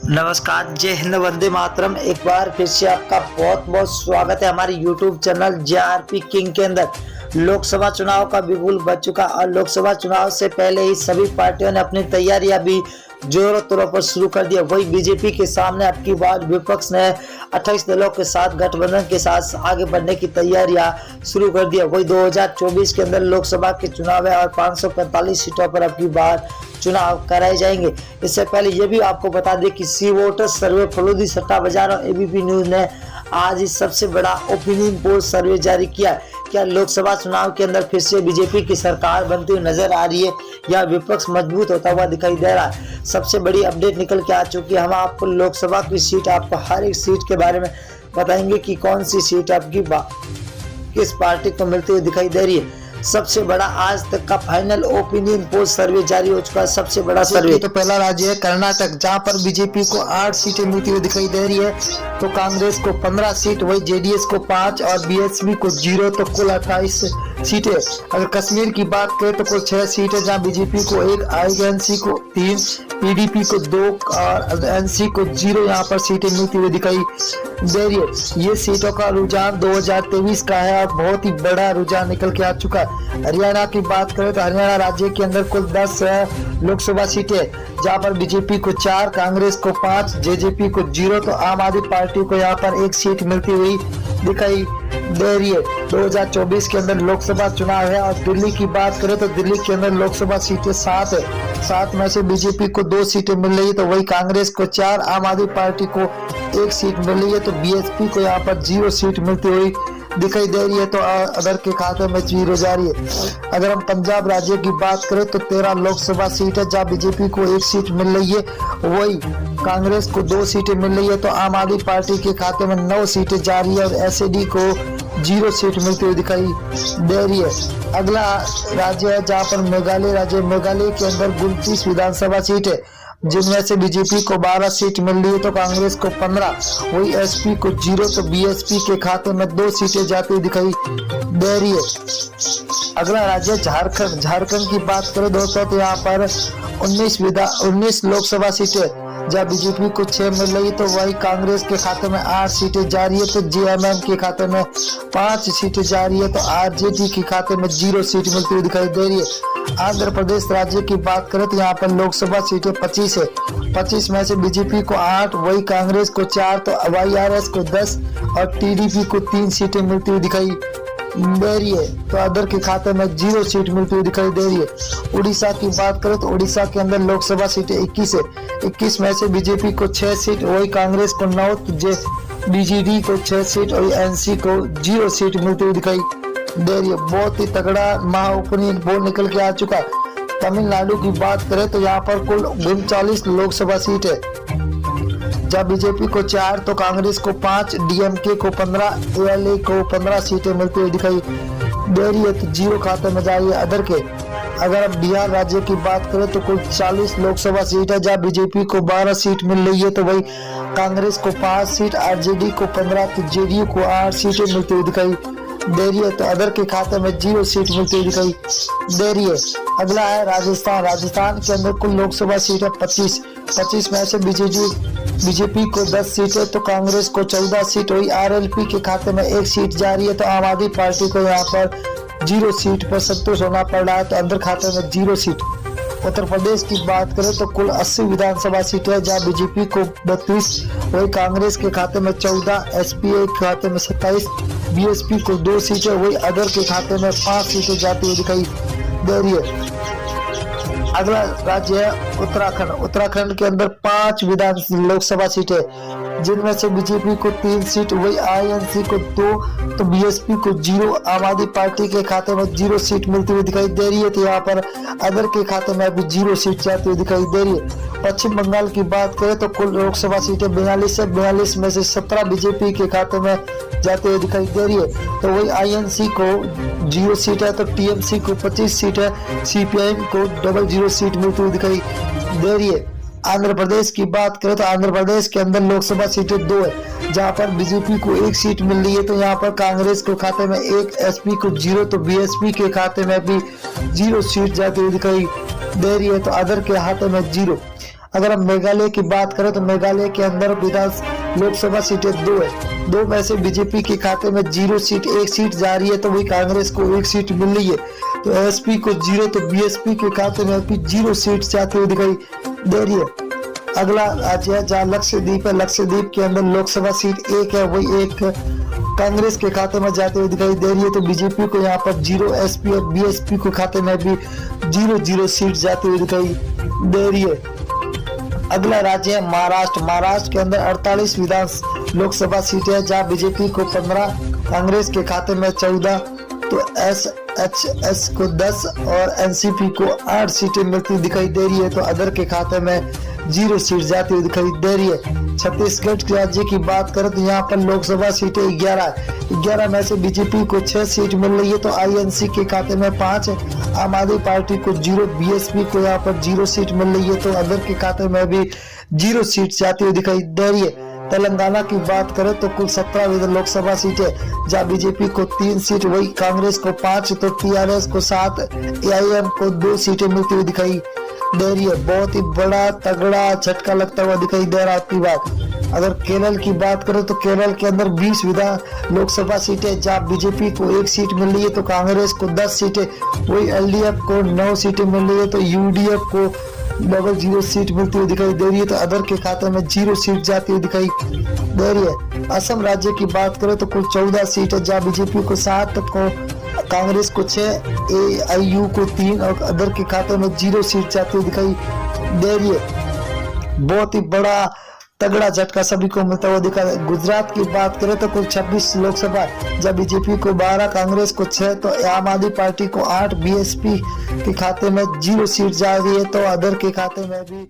नमस्कार, जय हिंद, वंदे मातरम। एक बार फिर से आपका बहुत बहुत स्वागत है हमारे YouTube चैनल JRP किंग के अंदर। लोकसभा चुनाव का बिगुल बज चुका और लोकसभा चुनाव से पहले ही सभी पार्टियों ने अपनी तैयारियां भी जोरों तौरों पर शुरू कर दिया। वही बीजेपी के सामने अब की बार विपक्ष ने 28 दलों के साथ गठबंधन के साथ आगे बढ़ने की तैयारियां शुरू कर दिया। वही 2024 के अंदर लोकसभा के चुनाव है और 545 सीटों पर अब की बार चुनाव कराए जाएंगे। इससे पहले ये भी आपको बता दें कि सी वोटर सर्वे, फलूदी सट्टा बाजार और एबीपी न्यूज ने आज इस सबसे बड़ा ओपिनियन पोल सर्वे जारी किया। क्या लोकसभा चुनाव के अंदर फिर से बीजेपी की सरकार बनती हुई नजर आ रही है या विपक्ष मजबूत होता हुआ दिखाई दे रहा है? सबसे बड़ी अपडेट निकल के आ चुकी है। हम आपको लोकसभा की सीट, आपको हर एक सीट के बारे में बताएंगे कि कौन सी सीट आपकी किस पार्टी को मिलती हुई दिखाई दे रही है। सबसे बड़ा आज तक का फाइनल ओपिनियन पोल सर्वे जारी हो चुका है। सबसे बड़ा सर्वे तो पहला राज्य है कर्नाटक, जहां पर बीजेपी को 8 सीटें मिलती हुई दिखाई दे रही है, तो कांग्रेस को 15 सीट, वही जेडीएस को 5 और बीएसपी को 0, तो कुल 28 सीटें। अगर कश्मीर की बात करें तो कुल 6 सीटें, जहां बीजेपी को 1, आईएनसी को 3, पीडीपी को 2 और एनसी को 0 यहाँ पर सीटें मिलती हुई दिखाई दे रही है। ये सीटों का रुझान 2023 का है और बहुत ही बड़ा रुझान निकल के आ चुका है। हरियाणा की बात करें तो हरियाणा राज्य के अंदर कुल 10 लोकसभा सीटें, जहां पर बीजेपी को 4, कांग्रेस को 5, जेजेपी को 0, तो आम आदमी पार्टी को यहाँ पर 1 सीट मिलती हुई दिखाई दे रही है। 2024 के अंदर लोकसभा चुनाव है। और दिल्ली की बात करें तो दिल्ली के अंदर लोकसभा सीटें 7 है। 7 में से बीजेपी को 2 सीटें मिल रही है, तो वही कांग्रेस को 4, आम आदमी पार्टी को 1 सीट मिल रही है, तो बीएसपी को यहाँ पर 0 सीट मिलती हुई दिखाई दे रही है, तो अदर के खाते में 0 जा रही है। अगर हम पंजाब राज्य की बात करें तो 13 लोकसभा सीट है, जहाँ बीजेपी को 1 सीट मिल रही है, वही कांग्रेस को 2 सीटें मिल रही है, तो आम आदमी पार्टी के खाते में 9 सीटें जा रही है और एसएडी को 0 सीट मिलती हुई दिखाई दे रही है। अगला राज्य है जहाँ पर मेघालय राज्य। मेघालय के अंदर 29 विधानसभा सीट है, जिनमें से बीजेपी को 12 सीट मिल रही है, तो कांग्रेस को 15, वही एसपी को 0, तो बीएसपी के खाते में 2 सीटें जाती हुई दिखाई दे रही है। अगला राज्य झारखंड। झारखंड की बात करें दोस्तों तो यहाँ पर 19 लोकसभा सीटें, जहाँ बीजेपी को 6 मिल रही है, तो वही कांग्रेस के खाते में 8 सीटें जा रही है, तो जेएमएम के खाते में 5 सीटें जा रही है, तो आरजेडी के खाते में 0 सीट मिलती हुई दिखाई दे रही है। आंध्र प्रदेश राज्य की बात करें तो यहाँ पर लोकसभा सीटें 25 है। 25 में से बीजेपी को 8, वही कांग्रेस को 4, तो वाईआरएस को 10 और टीडीपी को 3 सीटें मिलती हुई दिखाई दे रही है, तो अदर के खाते में 0 सीट मिलती हुई दिखाई दे रही है। उड़ीसा की बात करें तो उड़ीसा के अंदर लोकसभा सीटें 21 है। 21 में से बीजेपी को 6 सीट, वही कांग्रेस को 9, बीजेडी को 6 सीट और एनसी को 0 सीट मिलती हुई दिखाई दे रही है। बहुत ही तगड़ा महाओपिनियन पोल निकल के आ चुका है। तमिलनाडु की बात करें तो यहाँ पर कुल 39 लोकसभा सीट है, जहाँ बीजेपी को 4, तो कांग्रेस को 5, डीएमके को 15, एएलए को 15 सीटें मिलती हुई दिखाई दे रही है, तो 0 खाते में जा रही है अदर के। अगर अब बिहार राज्य की बात करें तो कुल 40 लोकसभा सीट है, जहाँ बीजेपी को 12 सीट मिल रही है, तो वही कांग्रेस को 5 सीट, आरजेडी को 15, तो जेडीयू को 8 सीटें मिलती हुई दिखाई दे रही है, तो अदर के खाते में 0 सीट मिलती हुई दिखाई दे रही है। अगला है राजस्थान। राजस्थान के अंदर कुल लोकसभा सीट है 25 में से बीजेपी को 10 सीट है, तो कांग्रेस को 14 सीट, वही आरएलपी के खाते में 1 सीट जा रही है, तो आम आदमी पार्टी को यहाँ पर 0 सीट पर संतोष होना पड़ रहा है, तो अंदर खाते में 0 सीट। उत्तर प्रदेश की बात करें तो कुल 80 विधानसभा सीटें है, जहाँ बीजेपी को 32, वही कांग्रेस के खाते में 14, एसपीए के खाते में 27, बीएसपी को 2 सीटें, वही अदर के खाते में 5 सीटें जाती हुई दिखाई दे रही है। अगला राज्य है उत्तराखंड। उत्तराखंड के अंदर 5 लोकसभा सीटें, जिनमें से बीजेपी को 3 सीट, वही आईएनसी को 2, तो बीएसपी को 0, आम आदमी पार्टी के खाते में 0 सीट मिलती हुई दिखाई दे रही है, तो यहाँ पर अदर के खाते में भी 0 सीट जाती हुई दिखाई दे रही है। पश्चिम बंगाल की बात करें तो कुल लोकसभा सीटें 42 है। 42 में से 17 बीजेपी के खाते में जाते हुए दिखाई दे रही है, तो वही आईएनसी को 0 सीट है, तो टीएमसी को 25 सीट है, सीपीआईएम को 00 सीट मिलती हुई दिखाई दे रही है। आंध्र प्रदेश की बात करें तो आंध्र प्रदेश के अंदर लोकसभा सीटें 2 है, जहां पर बीजेपी को 1 सीट मिल रही है, तो यहाँ पर कांग्रेस के खाते में 1, एसपी को 0, तो बीएसपी के खाते में भी 0 सीट जाती हुई दिखाई दे रही है, तो अदर के खाते में 0। अगर हम मेघालय की बात करें तो मेघालय के अंदर लोकसभा सीटें 2 है। 2 में से बीजेपी के खाते में 0 सीट, 1 सीट जा रही है, तो वही कांग्रेस को 1 सीट मिल रही है। तो एसपी को 0, तो बीएसपी के खाते में भी 0 सीट जाती हुई दिखाई दे रही है। अगला राज्य है जहाँ लक्षद्वीप है। लक्षद्वीप के अंदर लोकसभा सीट 1 है, वही 1 कांग्रेस के खाते में जाते हुए दिखाई दे रही है। तो बीजेपी को यहाँ पर 0, एसपी और बीएसपी के खाते में भी 0 सीट जाती हुई दिखाई दे रही है। अगला राज्य है महाराष्ट्र। महाराष्ट्र के अंदर 48 विधान लोकसभा सीटें है, जहाँ बीजेपी को 15, कांग्रेस के खाते में 14, तो एसएचएस को 10 और एनसीपी को 8 सीटें मिलती दिखाई दे रही है। तो अदर के खाते में 0 सीट जाती हुई दिखाई दे रही है। छत्तीसगढ़ राज्य की बात करें तो यहाँ पर लोकसभा सीटें 11 है। 11 में से बीजेपी को 6 सीट मिल रही है, तो आईएनसी के खाते में 5 है। आम आदमी पार्टी को 0, बीएसपी को यहाँ पर 0 सीट मिल रही है, तो अदर के खाते में भी 0 सीट जाती हुई दिखाई दे रही है। तेलंगाना की बात करें तो कुल 17 लोकसभा सीटें, जहाँ बीजेपी को 3 सीट, वही कांग्रेस को 5, तो टीआरएस को 7, एआईएम को 2 सीटें मिलती हुई दिखाई दे रही है। बहुत ही बड़ा तगड़ा झटका लगता हुआ दिखाई दे रहा है आपकी बात। अगर केरल की बात करें तो केरल के अंदर 20 विधान लोकसभा सीटें, जहाँ बीजेपी को 1 सीट मिल रही है, तो कांग्रेस को 10 सीटें, वही एलडीएफ को 9 सीटें मिल रही है, तो यूडीएफ को 0 सीट मिलती हुई दिखाई दे रही है। तो अदर के खाते में 0 सीट जाती हुई दिखाई दे रही है। असम राज्य की बात करें तो कुल 14 सीट है, जहाँ बीजेपी को 7, को कांग्रेस को 6, एआईयू को 3 और अदर के खाते में 0 सीट जाती हुई दिखाई दे रही है। बहुत ही बड़ा तगड़ा झटका सभी को मिलता हुआ दिखा। गुजरात की बात करें तो कुल 26 लोकसभा, जब बीजेपी को 12, कांग्रेस को 6, तो आम आदमी पार्टी को 8, बीएसपी के खाते में 0 सीट जा रही है, तो अदर के खाते में भी